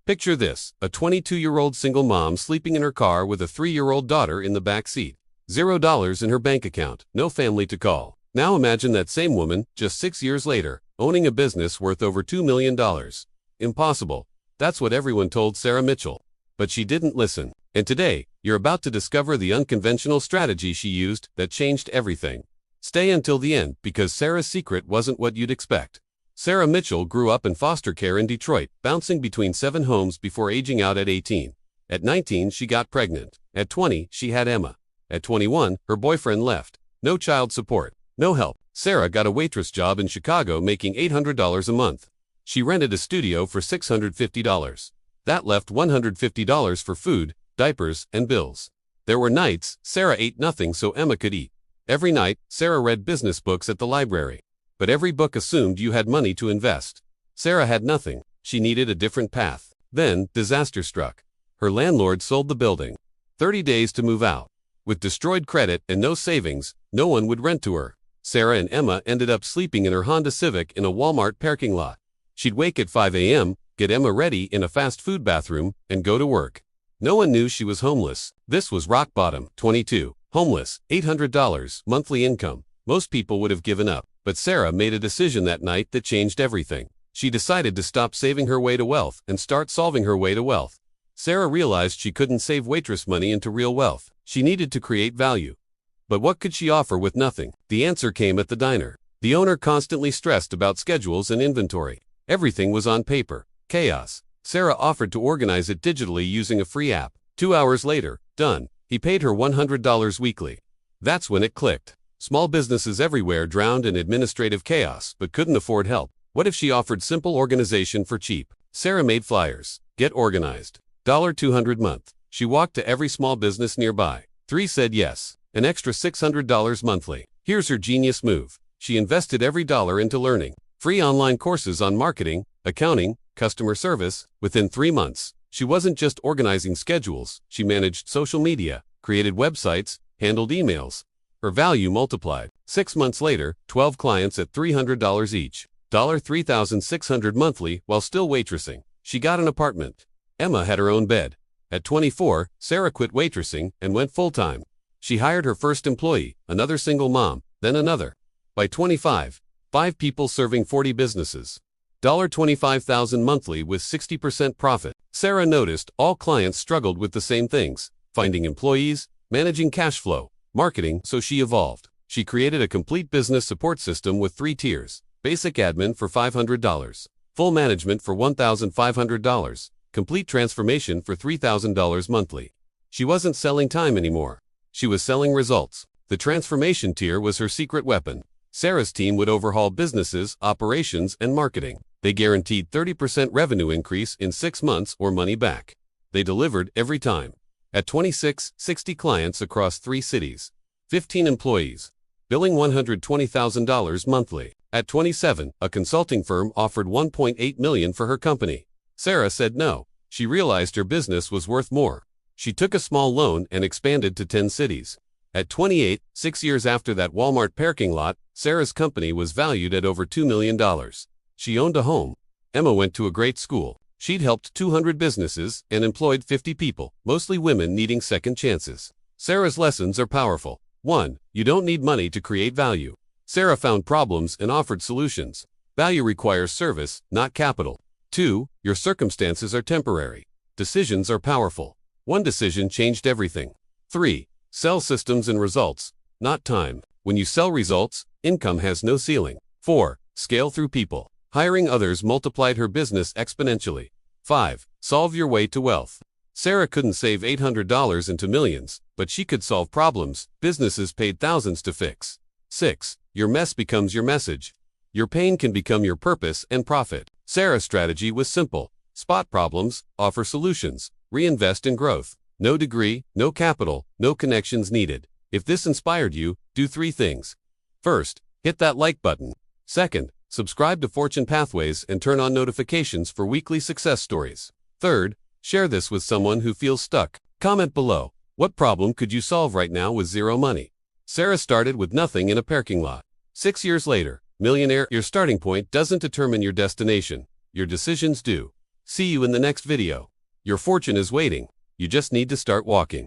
Picture this, a 22-year-old single mom sleeping in her car with a 3-year-old daughter in the back seat. $0 in her bank account, no family to call. Now imagine that same woman, just 6 years later, owning a business worth over $2 million. Impossible. That's what everyone told Sarah Mitchell. But she didn't listen. And today, you're about to discover the unconventional strategy she used that changed everything. Stay until the end, because Sarah's secret wasn't what you'd expect. Sarah Mitchell grew up in foster care in Detroit, bouncing between 7 homes before aging out at 18. At 19, she got pregnant. At 20, she had Emma. At 21, her boyfriend left. No child support. No help. Sarah got a waitress job in Chicago making $800 a month. She rented a studio for $650. That left $150 for food, diapers, and bills. There were nights Sarah ate nothing so Emma could eat. Every night, Sarah read business books at the library. But every book assumed you had money to invest. Sarah had nothing. She needed a different path. Then, disaster struck. Her landlord sold the building. 30 days to move out. With destroyed credit and no savings, no one would rent to her. Sarah and Emma ended up sleeping in her Honda Civic in a Walmart parking lot. She'd wake at 5 a.m., get Emma ready in a fast food bathroom, and go to work. No one knew she was homeless. This was rock bottom. 22. Homeless. $800 monthly income. Most people would have given up. But Sarah made a decision that night that changed everything. She decided to stop saving her way to wealth and start solving her way to wealth. Sarah realized she couldn't save waitress money into real wealth. She needed to create value. But what could she offer with nothing? The answer came at the diner. The owner constantly stressed about schedules and inventory. Everything was on paper. Chaos. Sarah offered to organize it digitally using a free app. 2 hours later, done. He paid her $100 weekly. That's when it clicked. Small businesses everywhere drowned in administrative chaos but couldn't afford help. What if she offered simple organization for cheap? Sarah made flyers. Get organized. $200 month. She walked to every small business nearby. 3 said yes. An extra $600 monthly. Here's her genius move. She invested every dollar into learning. Free online courses on marketing, accounting, customer service. Within 3 months, she wasn't just organizing schedules. She managed social media, created websites, handled emails. Her value multiplied. 6 months later, 12 clients at $300 each. $3,600 monthly while still waitressing. She got an apartment. Emma had her own bed. At 24, Sarah quit waitressing and went full-time. She hired her first employee, another single mom, then another. By 25, 5 people serving 40 businesses. $25,000 monthly with 60% profit. Sarah noticed all clients struggled with the same things: finding employees, managing cash flow, marketing, so she evolved. She created a complete business support system with 3 tiers. Basic admin for $500. Full management for $1,500. Complete transformation for $3,000 monthly. She wasn't selling time anymore. She was selling results. The transformation tier was her secret weapon. Sarah's team would overhaul businesses, operations, and marketing. They guaranteed 30% revenue increase in 6 months or money back. They delivered every time. At 26, 60 clients across 3 cities. 15 employees. Billing $120,000 monthly. At 27, a consulting firm offered $1.8 million for her company. Sarah said no. She realized her business was worth more. She took a small loan and expanded to 10 cities. At 28, 6 years after that Walmart parking lot, Sarah's company was valued at over $2 million. She owned a home. Emma went to a great school. She'd helped 200 businesses and employed 50 people, mostly women needing second chances. Sarah's lessons are powerful. 1. You don't need money to create value. Sarah found problems and offered solutions. Value requires service, not capital. 2. Your circumstances are temporary. Decisions are powerful. One decision changed everything. 3. Sell systems and results, not time. When you sell results, income has no ceiling. 4. Scale through people. Hiring others multiplied her business exponentially. 5. Solve your way to wealth. Sarah couldn't save $800 into millions, but she could solve problems businesses paid thousands to fix. 6. Your mess becomes your message. Your pain can become your purpose and profit. Sarah's strategy was simple. Spot problems, offer solutions, reinvest in growth. No degree, no capital, no connections needed. If this inspired you, do 3 things. First, hit that like button. Second, subscribe to Fortune Pathways and turn on notifications for weekly success stories. Third, share this with someone who feels stuck. Comment below. What problem could you solve right now with zero money? Sarah started with nothing in a parking lot. 6 years later, millionaire. Your starting point doesn't determine your destination. Your decisions do. See you in the next video. Your fortune is waiting. You just need to start walking.